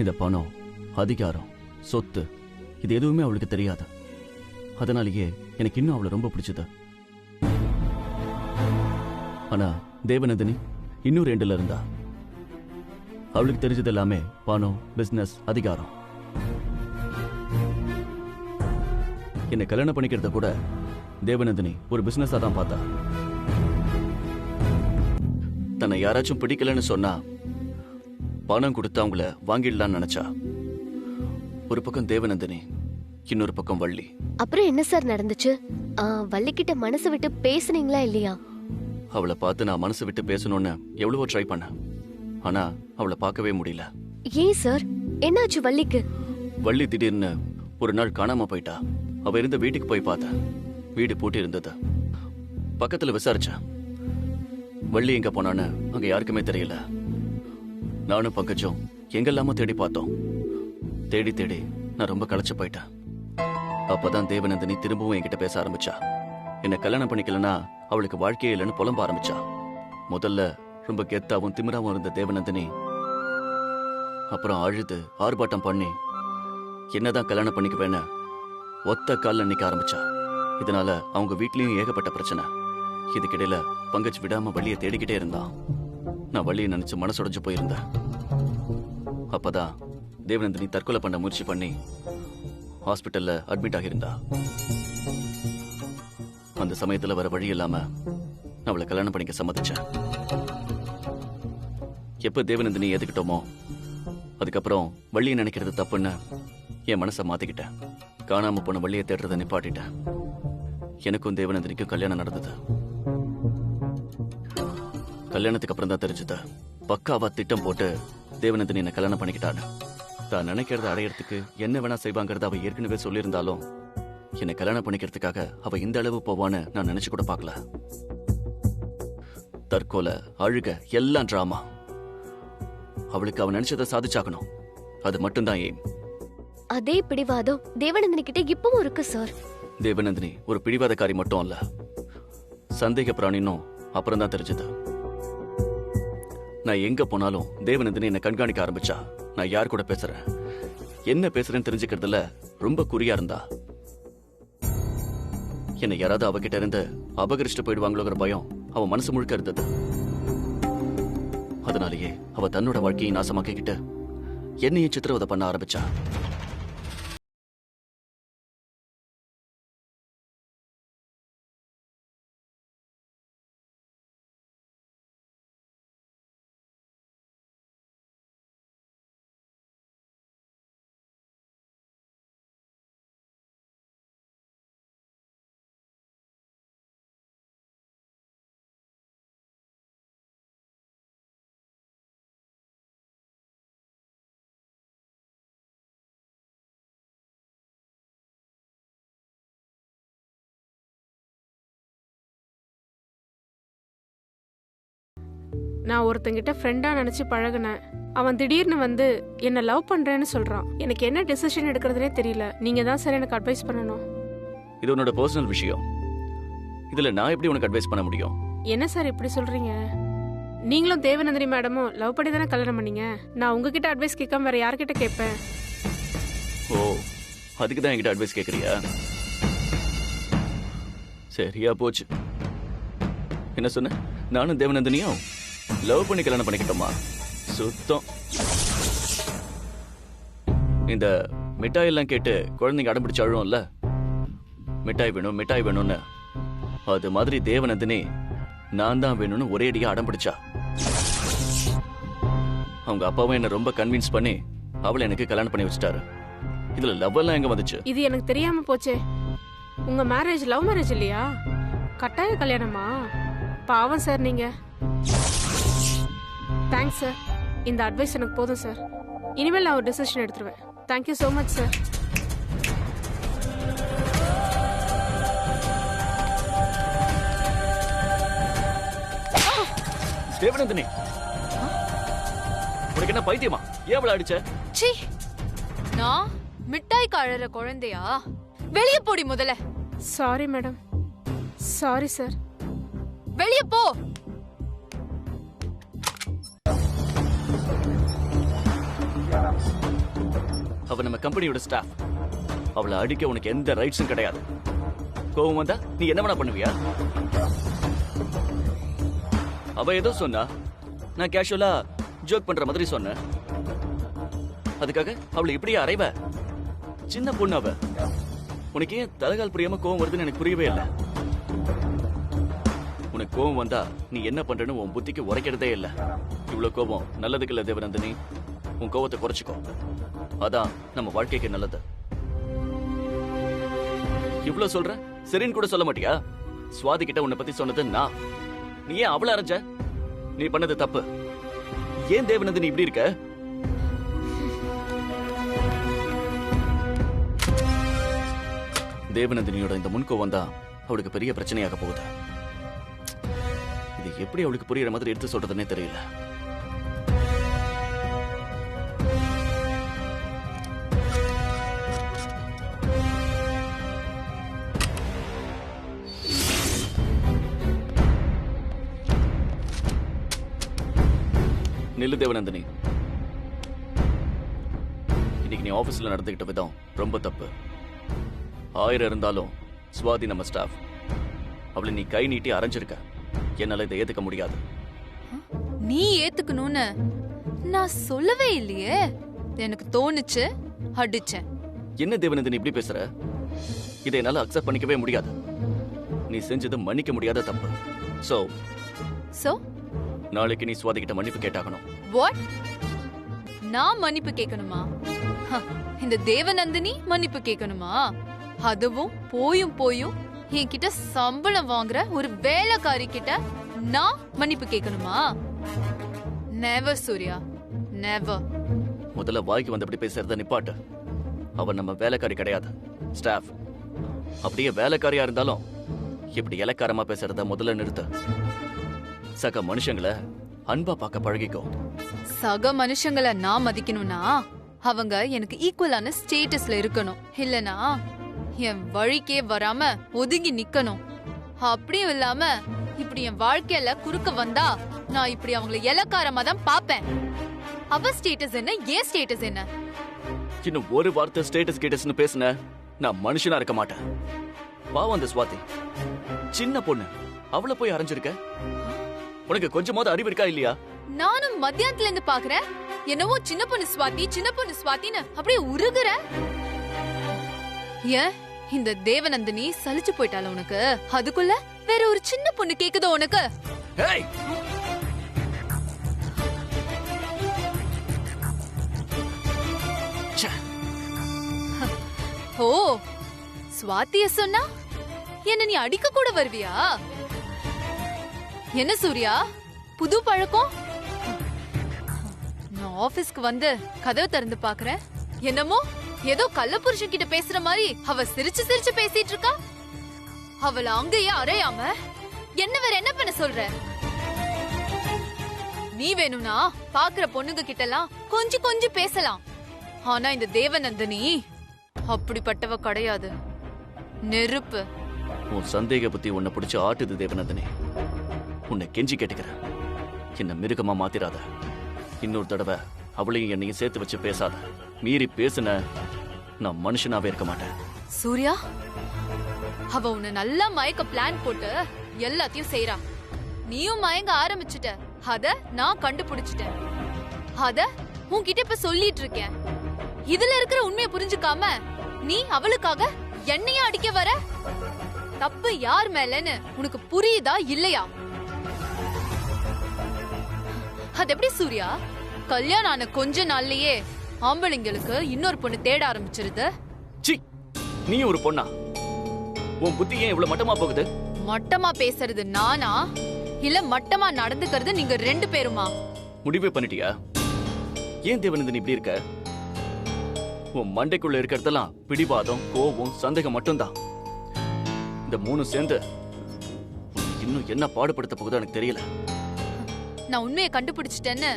இந்த பணம், அதிகாரம், சொத்து இது எதுவுமே அவளுக்கு தெரியாது. அதனாலேயே எனக்கு இன்னும் அவளை ரொம்ப பிடிச்சது. ஆனா தேவநந்தினி இன்னும் 2ல இருந்தா. அவளுக்கு தெரிஞ்சது எல்லாமே பணம், பிசினஸ், அதிகாரம். என்னை கல்யாணம் பண்ணிக்கிறத கூட தேவநந்தினி ஒரு பிசினஸா தான் பார்த்தா. தன்னை யாராச்சும் பிடிக்கலன்னு சொன்னா பணம் கொடுத்து அவங்கள வாங்கிடலான்னு நினைச்சா. ஒரு பக்கம் தேவநந்தினி, இன்னொரு பக்கம் வள்ளி. அப்புறம் என்ன சார் நடந்துச்சு? வள்ளி கிட்ட மனசு விட்டு பேசுனீங்களா இல்லையா? அவளை பார்த்து நான் மனசு விட்டு பேசணும்னு எவ்வளவோ ட்ரை பண்ணேன். ஆனா அவளை பார்க்கவே முடியல. ஏன் சார், என்னாச்சு வள்ளிக்கு? வள்ளி திடீர்னு ஒரு நாள் காணாம போயிட்டா. அவ இருந்த வீட்டுக்கு போய் பார்த்தேன். வீடு பூட்டி இருந்தது. பக்கத்துல விசாரிச்சேன். வள்ளி எங்க போனான்னு அங்க யாருக்குமே தெரியல. நானும் பங்கஜும் எங்கெல்லாமோ தேடி பார்த்தோம். தேடி தேடி நான் ரொம்ப களைச்சு போயிட்டேன். அப்பதான் தேவநந்தினி திரும்பவும் என்கிட்ட பேச ஆரம்பிச்சா. என்ன கல்யாணம் பண்ணிக்கலன்னா அவளுக்கு வாழ்க்கையே இல்லைன்னு புலம்ப ஆரம்பிச்சா. முதல்ல ரொம்ப கெத்தாவும் திமிராவும் இருந்த தேவநந்தினி அப்புறம் அழுது ஆர்ப்பாட்டம் பண்ணி என்னதான் கல்யாணம் பண்ணிக்குவேன்னு ஒத்த கால்ல நிக்க ஆரம்பிச்சா. இதனால அவங்க வீட்லயும் ஏகப்பட்ட பிரச்சனை. இதுக்கிடையில பங்கஜ் விடாம வள்ளியை தேடிக்கிட்டே இருந்தான். நான் வள்ளியை நினைச்சு மனசுடைஞ்சு போயிருந்தேன். அப்பதான் தேவநந்தினி தற்கொலை பண்ண முயற்சி பண்ணி ஹாஸ்பிட்டல்ல அட்மிட் ஆகியிருந்தா. அந்த சமயத்துல வர வழி இல்லாம நான் அவளை கல்யாணம் பண்ணிக்க சம்மதிச்சேன். எப்ப தேவநந்தினி ஏத்துக்கிட்டோமோ அதுக்கப்புறம் வள்ளியை நினைக்கிறது தப்புன்னு என் மனசை மாத்திக்கிட்டேன். காணாம போன வள்ளியை தேடுறதை நிப்பாட்டிட்டேன். எனக்கும் தேவநந்தினிக்கும் கல்யாணம் நடந்தது. கல்யாணத்துக்கு அப்புறம் தான் தெரிஞ்சது, பக்காவா திட்டம் போட்டு தேவநந்தினி என்ன கல்யாணம் பண்ணிக்கிட்டான்னு. தான் நினைக்கிறத அடையறதுக்கு என்ன வேணா செய்வாங்கிறத அவ ஏற்கனவே சொல்லியிருந்தாலும் என்னை கல்யாணம் பண்ணிக்கிறதுக்காக அவ இந்த அளவு போவான்னு நான் நினைச்சு கூட பார்க்கல. தற்கொலை, அழுக, எல்லாம் டிராமா. அவளுக்கு அவ நினைச்சதை சாதிச்சாக்கணும், அது மட்டும்தான் எய்ம். அதே பிடிவாதம் தேவநந்தினி கிட்ட இப்பவும் இருக்கு சார். தேவநந்தினி ஒரு பிடிவாதக்காரி மட்டும் அல்ல, சந்தேக பிராணினும் அப்புறம் தான் தெரிஞ்சது. நான் எங்க போனாலும் தேவநந்தினி என்ன கண்காணிக்க ஆரம்பிச்சா. நான் யார் கூட பேசுறேன், என்ன பேசுறேன்னு தெரிஞ்சுக்கிறதுல ரொம்ப குறியா இருந்தா. என்னை யாராவது அவகிட்ட இருந்து அபகரிச்சுட்டு போயிடுவாங்களோங்கிற பயம் அவ மனசு முழுக்க இருந்தது. அதனாலேயே அவ தன்னோட வாழ்க்கையை நாசமாக்கிக்கிட்டு என்னையும் சித்திரவதை பண்ண ஆரம்பிச்சா. நான் ஒருத்தங்கிட்ட ஃப்ரெண்டா நினைச்சு பழகுனேன். அவன் திடீர்னு வந்து என்ன லவ் பண்றேன்னு சொல்றான். எனக்கு என்ன டெசிஷன் எடுக்கிறதுனே தெரியல. நீங்க தான் சார் எனக்கு அட்வைஸ் பண்ணணும். இது உன்னோட பர்சனல் விஷயம். இதுல நான் எப்படி உனக்கு அட்வைஸ் பண்ண முடியும்? என்ன சார் இப்படி சொல்றீங்க? நீங்களும் தேவநந்தினி மேடமும் லவ் பண்ணி தானே கல்யாணம் பண்ணீங்க. நான் உங்ககிட்ட அட்வைஸ் கேட்காம வேற யார்கிட்ட கேட்பேன்? ஓ, அதுக்கு தான் என்கிட்ட அட்வைஸ் கேட்கறியா? சரியா போச்சு. என்ன சொன்ன? நானும் தேவநந்தினியும் லவ் பண்ணி கல்யாணம் பண்ணிக்கிட்டோமா? சுத்தம். இந்த மிட்டாய் எல்லாம் கேட்டு குழந்தைங்க அடம்பிடிச்சு அழுவும்ல, மிட்டாய் வேணும் மிட்டாய் வேணும்னு. அது மாதிரி தேவநந்தினி நான் தான் வேணும்னு ஒரே அடியா அடம்பிடிச்சா. அவங்க அப்பாவும் என்ன ரொம்ப கன்வின்ஸ் பண்ணி அவளை எனக்கு கல்யாணம் பண்ணி வச்சுட்டாரு. இதுல லவ் எல்லாம் எங்க வந்துச்சு? இது எனக்கு தெரியாம போச்சே. உங்க மேரேஜ் லவ் மேரேஜ் இல்லையா? கட்டாய கல்யாணமா? பாவம் சார் நீங்க. தேங்க்ஸ் சார், இந்த அட்வைஸ் எனக்கு போதும் சார். இனிமேல் நான் ஒரு டிசிஷன் எடுத்துருவேன். Thank you so much sir. Devanandini, உனக்கு என்ன பைத்தியமா? ஏன் அவளை அடிச்ச? ச்சீ, நான் மிட்டாய் கழற குழந்தையா? வெளிய போடி முதல்ல. Sorry madam. Sorry sir. வெளிய போ. அவ நம்ம கம்பெனியோட ஸ்டாஃப். அவளை அடிக்க உனக்கு எந்த ரைட்ஸும் கிடையாது. கோவம் வந்தா நீ என்ன வேணா பண்ணுவியா? அவ ஏதோ சொன்னா, நான் கேஷுவலா ஜோக் பண்ற மாதிரி சொன்னேன். அதுக்காக அவளை இப்படியே அறைவ? சின்ன பொண்ணு அவ. உனக்கு ஏன் தலைகால் புரியாம கோவம் வருதுன்னு எனக்கு புரியவே இல்லை. உனக்கு கோவம் வந்தா நீ என்ன பண்றன்னு உன் புத்திக்கு உரைக்கிறதே இல்லை. இவ்வளவு கோபம் நல்லதுக்கு இல்ல தேவநந்தினி. உன் கோவத்தை குறைச்சிக்கோ. அதான் நம்ம வாழ்க்கைக்கு நல்லது. இவ்வளவு சொல்ற, சரின்னு கூட சொல்ல மாட்டியா? சுவாதி கிட்ட உன்னை பத்தி சொன்னது நான். நீ ஏன் அவளை அரைஞ்ச? நீ பண்ணது தப்பு. ஏன் தேவநந்தினி இப்படி இருக்க? தேவநந்தினியோட இந்த முன்கோவம் தான் அவளுக்கு பெரிய பிரச்சனையாக போகுது. இது எப்படி அவளுக்கு புரியுற மாதிரி எடுத்து சொல்றதுன்னே தெரியல. நில்லு தேவநந்தினி. இன்னைக்கு நீ ஆபீஸ்ல நடந்துகிட்ட விதம் ரொம்ப தப்பு. 1000 இருந்தாலும் சுவாதி நம்ம ஸ்டாஃப். அவளை நீ கை நீட்டி அரைஞ்சிருக்க. என்னால இதை ஏத்துக்க முடியாது. நீ ஏத்துக்கணும்னு நான் சொல்லவே இல்லையே. எனக்கு தோணுச்சு, அடிச்சேன். என்ன தேவநந்தினி இப்படி பேசுற? இதை என்னால அக்செப்ட் பண்ணிக்கவே முடியாது. நீ செஞ்சது மன்னிக்க முடியாத தப்பு. சோ நாளைக்கு நீ சுவாதி கிட்ட மன்னிப்பு கேட்டாகணும். வாட்? நான் மன்னிப்பு கேட்கணுமா? இந்த தேவநந்தினி மன்னிப்பு கேட்கணுமா? அதுவும் போயும் என்கிட்ட சம்பளம் வாங்குற ஒரு வேலைக்காரி கிட்ட நான் மன்னிப்பு கேட்கணுமா? Never Surya, never. முதல்ல வாய்க்கு வந்தபடி பேசுறத நிப்பாட்டு. அவன் நம்ம வேலைக்காரி கிடையாது, ஸ்டாஃப். அப்படியே வேலைக்காரியா இருந்தாலும் இப்படி இலக்காரமா பேசுறத முதல்ல நிறுத்த. சக மனுஷங்களை அன்பா பார்க்க பழகிக்கோ. சக மனுஷங்களை நான் மதிக்கணும்னா அவங்க எனக்கு ஈக்குவலான ஸ்டேட்டஸ்ல இருக்கணும். இல்லனா என் வழிக்கே வராம ஒதுங்கி நிக்கணும். அப்படியும் இல்லாம இப்படி என் வாழ்க்கையில குறுக்க வந்தா நான் இப்படி அவங்களை இலக்காரமா தான் பாப்பேன். அவ ஸ்டேட்டஸ் என்ன, ஏன் ஸ்டேட்டஸ் என்ன? இன்னும் ஒரு வார்த்தை ஸ்டேட்டஸ் கேட்டஸ்னு பேசுன நான் மனுஷனா இருக்க மாட்டேன். பாவம் அந்த சுவாதி, சின்ன பொண்ணு. அவளை போய் அரைஞ்சிருக்க. உனக்கு கொஞ்சமாவது அறிவு இருக்கா இல்லையா? நானும் மத்தியானத்துல இருந்து பாக்குறேன். என்னவோ சின்ன பொண்ணு சுவாத்தின்னு அப்படியே உருகுற. ஏன் இந்த தேவநந்தினி சலிச்சு போயிட்டால உனக்கு? அதுக்குள்ள வேற ஒரு சின்ன பொண்ணு கேக்குதோ உனக்கு? ஏய், ஓ, சுவாத்திய சொன்னா என்ன நீ அடிக்க கூட வருவியா? என்ன சூர்யா, புது பழக்கம்? நான் ஆபீஸ்க்கு வந்து கதவை திறந்து பாக்குறேன். என்னமோ ஏதோ கள்ள புருஷன் கிட்ட பேசுற மாதிரி அவ சிரிச்சு சிரிச்சு பேசிட்டு இருக்கா. அவளை அங்கேயே அறையாம என்ன வேற என்ன பண்ண சொல்ற? நீ வேணும்னா பாக்குற பொண்ணுங்க கிட்ட எல்லாம் கொஞ்சம் பேசலாம். ஆனா இந்த தேவநந்தினி அப்படிப்பட்டவ கிடையாது. நெருப்பு. உன் சந்தேக புத்தி உன்னை பிடிச்சு ஆட்டுது தேவநந்தினி. உன்னை கெஞ்சி கேட்டுக்கிறேன், என்ன மிருகமா மாத்திராத. இன்னொரு தடவை அவளையும் என்னையும் சேர்த்து வச்சு பேசாத. மீறி பேசுன நான் மனுஷனாவே இருக்க மாட்டேன். சூர்யா, அவ உன்னை நல்லா மயக்க பிளான் போட்டு எல்லாத்தையும் செய்யறா. நீயும் மயங்க ஆரம்பிச்சுட்ட. அத நான் கண்டுபிடிச்சிட்டேன். அத உன்கிட்ட இப்ப சொல்லிட்டு இருக்கேன். இதுல இருக்கிற உண்மையை புரிஞ்சுக்காம நீ அவளுக்காக என்னைய அடிக்க வர? தப்பு யார் மேலன்னு உனக்கு புரியுதா இல்லையா? அது எப்படி சூர்யா, கல்யாணம் ஆன கொஞ்ச நாள்லயே ஆம்பளைங்களுக்கு இன்னொரு பொண்ணு தேட ஆரம்பிச்சிருது? சி, நீ ஒரு பொண்ணா? உன் புத்தி ஏன் இவ்வளவு மட்டமா போகுது? மட்டமா பேசுறது நானா இல்ல மட்டமா நடந்துக்கிறது நீங்க ரெண்டு பேருமா? முடிவே பண்ணிட்டியா? ஏன் தேவநந்தினி இப்படி இருக்க? உன் மண்டைக்குள்ள இருக்கிறதெல்லாம் பிடிவாதம், கோபம், சந்தேகம் மட்டும்தான். இந்த மூணு சேர்ந்து இன்னும் என்ன பாடுபடுத்த போகுதோ எனக்கு தெரியல. நான் உண்மையை கண்டுபிடிச்சிட்டேன்னு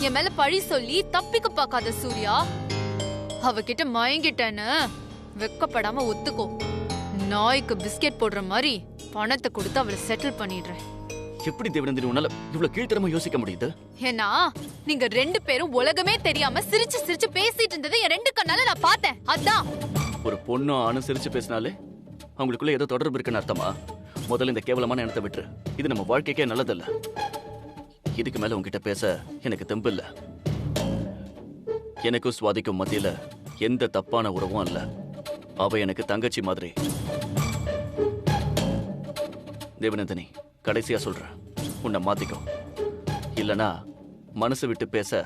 என் மேல பழி சொல்லி தப்பிக்க பாக்காத சூர்யா. அவகிட்ட மயங்கிட்டேன்னு வெக்கப்படாம ஒத்துக்கோ. நாய்க்கு பிஸ்கெட் போடுற மாதிரி பணத்தை கொடுத்து அவளை செட்டில் பண்ணிடுறேன். எப்படி தேவநந்தினி உன்னால இவ்வளவு கீழ்த்தரமா யோசிக்க முடியுது? ஏன்னா நீங்க ரெண்டு பேரும் உலகமே தெரியாம சிரிச்சு சிரிச்சு பேசிட்டு இருந்ததை என் ரெண்டு கண்ணால நான் நான் பார்த்தேன். அதான் ஒரு பொண்ணும் ஆணும் சிரிச்சு பேசினாலே அவங்களுக்குள்ள ஏதோ தொடர்பு இருக்குன்னு அர்த்தமா? முதல்ல இந்த கேவலமான எண்ணத்தை விட்டுரு. இது நம்ம வாழ்க்கைக்கே நல்லதில்ல. இதுக்கு மேல உங்ககிட்ட பேச எனக்கு தெம்பு இல்ல. எனக்கும் சுவாதிக்கும் மத்தியில எந்த தப்பான உறவும் இல்ல. அவ எனக்கு தங்கச்சி மாதிரி. தேவநந்தினி, கடைசியா சொல்றேன், உன்னை மாத்திக்கோ. இல்லனா மனசு விட்டு பேச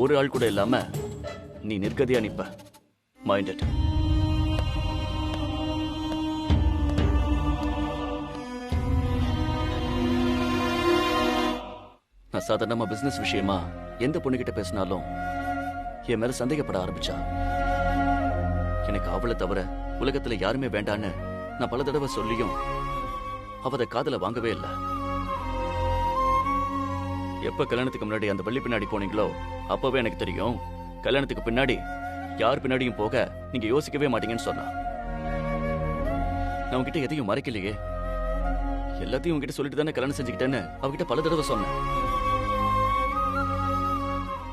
ஒரு ஆள் கூட இல்லாம நீ நிர்கதியா நிப்ப. Mind it. நான் சாதாரணமா பிசினஸ் விஷயமா எந்த பொண்ணுகிட்ட பேசினாலும் என் மேல சந்தேகப்பட ஆரம்பிச்சா. எனக்கு அவளை தவிர உலகத்துல யாருமே வேண்டான்னு நான் பல தடவை சொல்லியும் அவ காதல வாங்கவே இல்லை. எப்ப கல்யாணத்துக்கு முன்னாடி அந்த வள்ளி பின்னாடி போனீங்களோ அப்பவே எனக்கு தெரியும் கல்யாணத்துக்கு பின்னாடி யார் பின்னாடியும் போக நீங்க யோசிக்கவே மாட்டீங்கன்னு சொன்னா. நான் உங்ககிட்ட எதையும் மறைக்கலையே. எல்லாத்தையும் உங்ககிட்ட சொல்லிட்டு தானே கல்யாணம் செஞ்சுக்கிட்டேன்னு அவகிட்ட பல தடவை சொன்னேன்.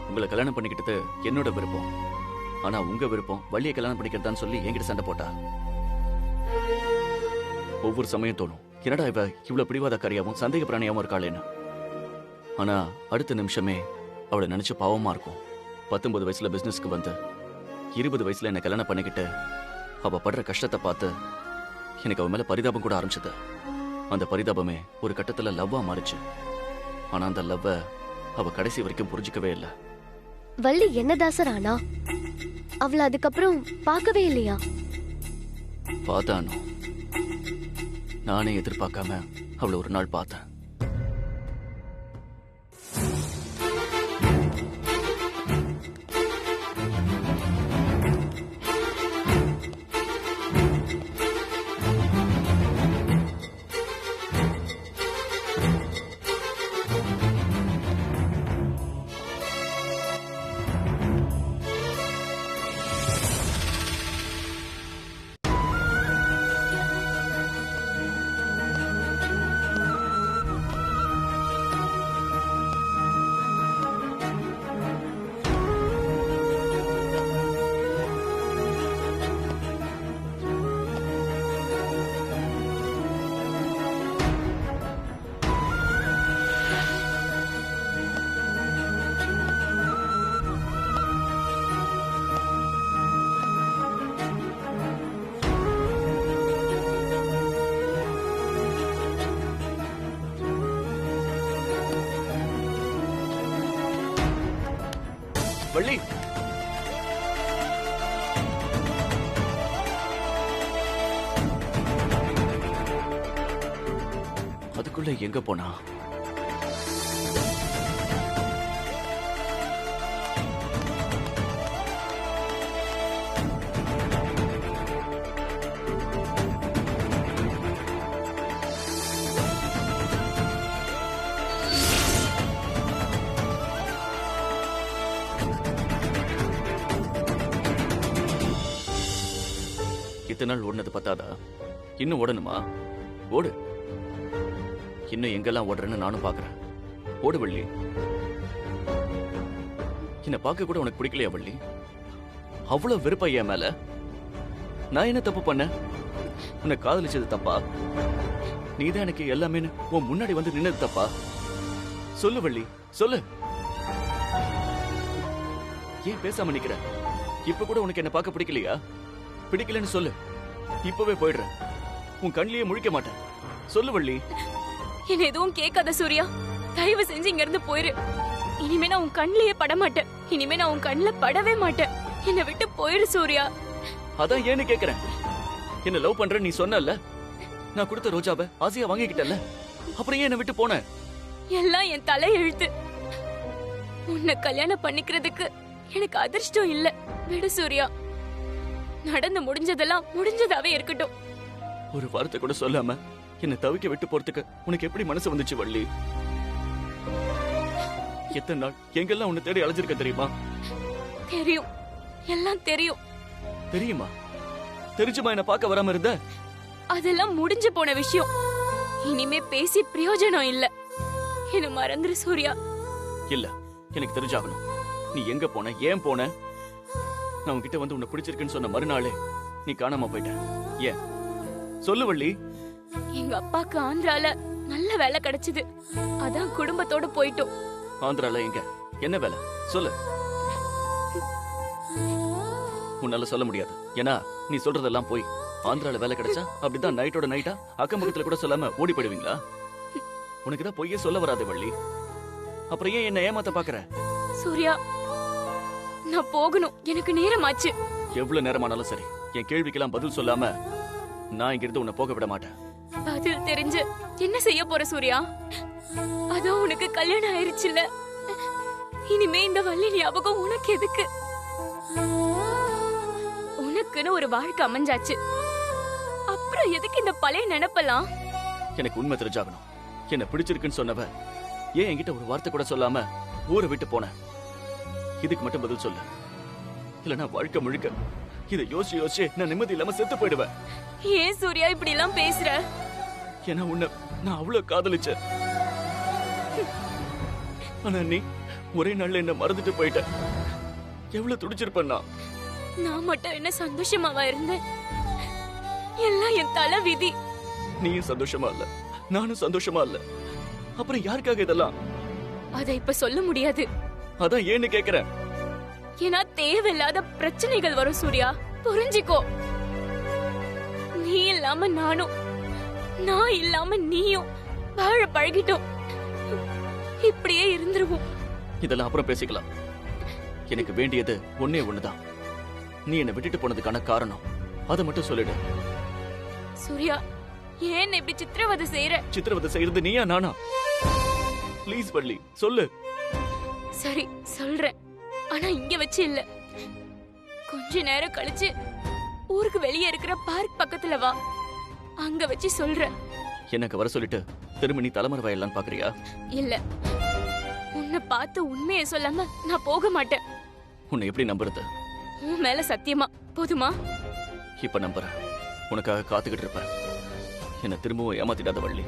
உங்களை கல்யாணம் பண்ணிக்கிட்டது என்னோட விருப்பம். ஆனா உங்க விருப்பம் வள்ளியை கல்யாணம் பண்ணிக்கிறதான்னு சொல்லி என்கிட்ட சண்டை போட்டா. ஒவ்வொரு சமயம் தோணும், என்னடா இவ இவ்வளவு பிடிவாதக்காரியாவும் சந்தேக பிராணியாவும் இருக்காளேன்னு. ஆனா அடுத்த நிமிஷமே அவளை நினைச்சு பாவமா இருக்கும். 19 வயசுல பிசினஸ்க்கு வந்து 20 வயசுல என்ன கல்யாணம் பண்ணிக்கிட்டு அவ படுற கஷ்டத்தை பார்த்து எனக்கு அவ மேல பரிதாபம் கூட ஆரம்பிச்சது. அந்த பரிதாபமே ஒரு கட்டத்துல லவ்வா மாறிச்சு. ஆனா அந்த லவ்வ அவ கடைசி வரைக்கும் புரிஞ்சுக்கவே இல்லை. வள்ளி என்ன தாசர் ஆனா? அவளை அதுக்கப்புறம் பார்க்கவே இல்லையா? பார்த்தானோ, நானே எதிர்பார்க்காம அவளை ஒரு நாள் பார்த்தேன். வள்ளி, அதுக்குள்ள எங்க போனா? இத்தனை நாள் ஓடுனது பத்தாதா? இன்னும் ஓடணுமா? ஓடு. இன்னும் எங்கெல்லாம் ஓடுறேன்னு நானும் பாக்குறேன். ஓடு வள்ளி. என்ன பார்க்க கூட உனக்கு பிடிக்கலையா வள்ளி? அவ்வளவு வெறுப்பா என் மேல? நான் என்ன தப்பு பண்ண? உன்னை காதலிச்சது தப்பா? நீதான் எனக்கு எல்லாமே உன் முன்னாடி வந்து நின்னது தப்பா? சொல்லு வள்ளி, சொல்லு. ஏன் பேசாம நிக்கிற? இப்ப கூட உனக்கு என்ன பார்க்க பிடிக்கலையா? பிடிக்கலன்னு சொல்லு. இப்பவே போயிடுறேன். உன் கண்ணிலேயே முழிக்க மாட்டேன். சொல்லு வள்ளி. என்ன எதுவும் கேட்காத சூர்யா. தயவு செஞ்சு இங்க இருந்து போயிரு. இனிமே நான் உன் கண்ணிலேயே பட மாட்டேன். இனிமே நான் உன் கண்ணுல படவே மாட்டேன். என்னை விட்டு போயிரு சூர்யா. அதான் ஏன்னு கேக்குறேன். என்ன லவ் பண்றேன்னு நீ சொன்னல. நான் கொடுத்த ரோஜாவை ஆசையா வாங்கிக்கிட்டல. அப்புறம் ஏன் என்ன விட்டு போன? எல்லாம் என் தலை எழுத்து. உன்னை கல்யாணம் பண்ணிக்கிறதுக்கு எனக்கு அதிர்ஷ்டம் இல்ல. விடு சூர்யா. நடந்து முடிஞ்சதெல்லாம் முடிஞ்சதாவே இருக்கட்டும். ஒரு வார்த்தை கூட சொல்லாம என்ன தவிக்க விட்டு போறதுக்கு உனக்கு எப்படி மனசு வந்துச்சு வள்ளி? எத்தனை நாள் எங்கெல்லாம் உன்னை தேடி அலைஞ்சிருக்க தெரியுமா? தெரியும், எல்லாம் தெரியும். தெரியுமா? தெரிஞ்சுமா என்ன பார்க்க வராம இருந்த? அதெல்லாம் முடிஞ்சு போன விஷயம். இனிமே பேசி பிரயோஜனம் இல்ல. என்ன மறந்துரு சூர்யா. இல்ல, எனக்கு தெரிஞ்சாகணும். நீ எங்க போன, ஏன் போன? நான் உன்கிட்ட வந்து உன்னை பிடிச்சிருக்குன்னு சொன்ன மறுநாளே நீ காணாம போயிட்ட. ஏன் சொல்லு வள்ளி. எங்க அப்பாக்கு ஆந்திரால நல்ல வேலை கிடைச்சது. அதான் குடும்பத்தோட போயிட்டோம். ஆந்திரால எங்க என்ன வேலை சொல்லு. உன்னால சொல்ல முடியாது. ஏன்னா நீ சொல்றதெல்லாம் போய். ஆந்திரால வேலை கிடைச்சா அப்படிதான் நைட்டோட நைட்டா அக்கம் பக்கத்துல கூட சொல்லாம ஓடி போயிடுவீங்களா? உனக்கு தான் பொய்யே சொல்ல வராது வள்ளி. அப்புறம் ஏன் என்ன ஏமாத்த பாக்குற? சூர்யா, நான் போகணும். எனக்கு நேரமாச்சு. எவ்வளவு நேரமானாலும் சரி, என் கேள்விக்கெல்லாம் பதில் சொல்லாம நான் இங்கிருந்து உன்னை போக விட மாட்டேன். பதில் தெரிஞ்சு என்ன செய்ய போற சூர்யா? அதான் உனக்கு கல்யாணம் ஆயிருச்சுல்ல. இனிமே இந்த வள்ளி ஞாபகம் உனக்கு எதுக்கு? உனக்குன்னு ஒரு வாழ்க்கை அமைஞ்சாச்சு. அப்புறம் எதுக்கு இந்த பழைய நினைப்பெல்லாம்? எனக்கு உண்மை தெரிஞ்சாகணும். என்ன பிடிச்சிருக்குன்னு சொன்னவ ஏன் என்கிட்ட ஒரு வார்த்தை கூட சொல்லாம ஊரை விட்டு போன? இதுக்கு மட்டும் பதில் சொல்லு. இல்லனா வாழ்க்கை முழுக்க இதை யோசிச்சு யோசிச்சு நான் நிம்மதி இல்லாம செத்து போயிடுவேன். ஏன் சூர்யா இப்படி எல்லாம் பேசுற? ஏன்னா உன்னை நான் அவ்வளவு காதலிச்சேன். ஆனா நீ ஒரே நாள்ல என்ன மறந்துட்டு போயிட்ட. எவ்வளவு துடிச்சிருப்பேன்னா. நான் மட்டும் என்ன சந்தோஷமாவா இருந்தேன்? எல்லாம் என் தலை விதி. நீயும் சந்தோஷமா இல்ல, நானும் சந்தோஷமா இல்ல. அப்புறம் யாருக்காக இதெல்லாம்? அத இப்ப சொல்ல முடியாது. அதான் ஏன்னு கேக்குறேன். ஏன்னா தேவையில்லாத பிரச்சனைகள் வரும் சூர்யா. புரிஞ்சிக்கோ. நீ இல்லாம நானும், நான் இல்லாம நீயும் வாழ பழகிட்டோம். இப்படியே இருந்துருவோம். இதெல்லாம் அப்புறம் பேசிக்கலாம். எனக்கு வேண்டியது ஒன்னே ஒண்ணுதான். நீ என்னை விட்டுட்டு போனதுக்கான காரணம் அதை மட்டும் சொல்லிடு. சூர்யா, ஏன் இப்படி சித்திரவதை செய்யற? சித்திரவதை செய்யறது நீயா நானா? ப்ளீஸ் வள்ளி சொல்லு. சரி சொல்றேன். ஆனா இங்க வச்சு இல்ல. கொஞ்ச நேரம் கழிச்சு ஊருக்கு வெளியே இருக்கிற பார்க் பக்கத்துல வா. அங்க வச்சு சொல்றேன். எனக்கு வர சொல்லிட்டு திரும்ப நீ தலைமறை வயலான்னு பாக்குறியா? இல்ல, உன்னை பார்த்து உண்மையை சொல்லாம நான் போக மாட்டேன். உன்னை எப்படி நம்புறது? உன் மேல சத்தியமா. போதுமா? இப்ப நம்புறேன். உனக்காக காத்துக்கிட்டு இருப்பேன். என்ன திரும்பவும் ஏமாத்திடாத வள்ளி.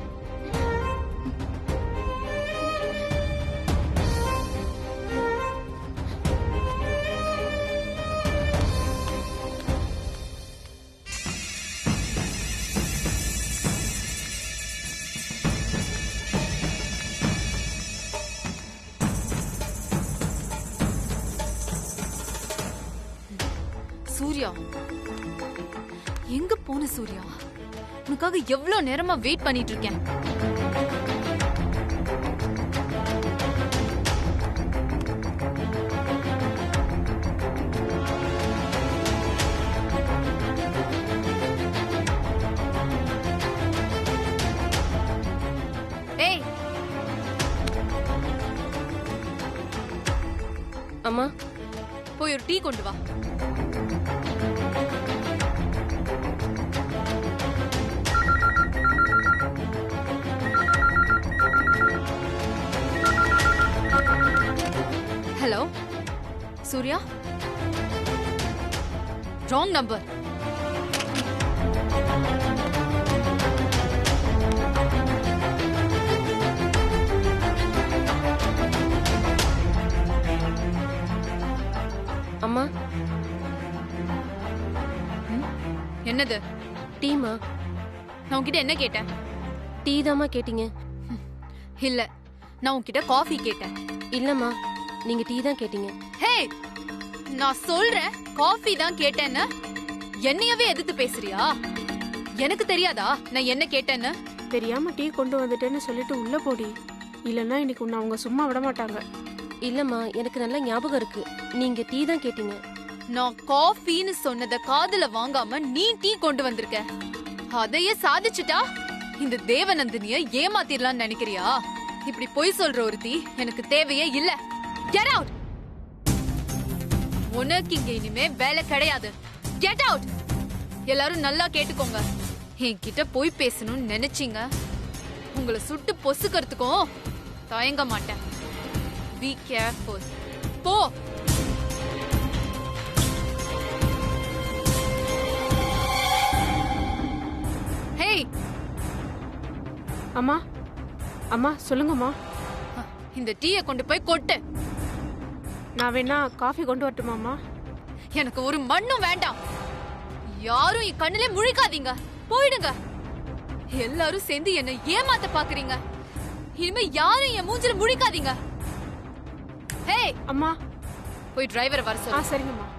சூர்யா, எங்க போன சூர்யா? உனக்காக எவ்வளவு நேரமா வெயிட் பண்ணிட்டு இருக்கேன். ஏய் அம்மா, போய் ஒரு டீ கொண்டு வா. Hello Surya, wrong number. அம்மா, என்னது? டீமா? நான் உன்கிட்ட என்ன கேட்டேன்? டீ தாம்மா கேட்டீங்க. இல்ல, நான் உன்கிட்ட காஃபி கேட்டேன். இல்லம்மா, நீங்க டீ தான் கேட்டீங்க. ஹே, நான் சொல்றேன் காஃபி தான் கேட்டேன்னு. என்னையவே எதிர்த்து பேசுறியா? எனக்கு தெரியாதா நான் என்ன கேட்டேன்னு? தெரியாம டீ கொண்டு வந்துட்டேன்னு சொல்லிட்டு உள்ள போடி. இல்லன்னா இன்னைக்கு உன்னை அவங்க சும்மா விட மாட்டாங்க. இல்லம்மா, எனக்கு நல்ல ஞாபகம் இருக்கு. நீங்க டீ தான் கேட்டீங்க. நான் காஃபின்னு சொன்னத காதுல வாங்காம நீ டீ கொண்டு வந்திருக்க. அதையே சாதிச்சுட்டா இந்த தேவநந்தினிய ஏமாத்திரலாம்னு நினைக்கிறியா? இப்படி பொய் சொல்ற ஒருத்தி எனக்கு தேவையே இல்ல. Get out. உனக்கு இங்க இனிமே வேலை கிடையாது. Get out. எல்லாரும் நல்லா கேட்டுக்கோங்க. என்கிட்ட போய் பேசணும்னு நினைச்சீங்க, உங்களை சுட்டு பொசுக்கிறதுக்கும் தயங்க மாட்டேன். Be careful. போ. ஹேய், அம்மா, அம்மா சொல்லுங்கம்மா. இந்த டீயை கொண்டு போய் கொட்டு. நான் வேணா காஃபி கொண்டு வரட்டுமாம்மா? எனக்கு ஒரு மண்ணும் வேண்டாம். யாரும் என் கண்ணிலே முழிக்காதீங்க. போயிடுங்க. எல்லாரும் சேர்ந்து என்ன ஏமாத்த பாக்குறீங்க. இனிமே யாரும் என் மூஞ்சில முழிக்காதீங்க. ஹே அம்மா போய் டிரைவரை வர சொல்லு. சரிங்கம்மா.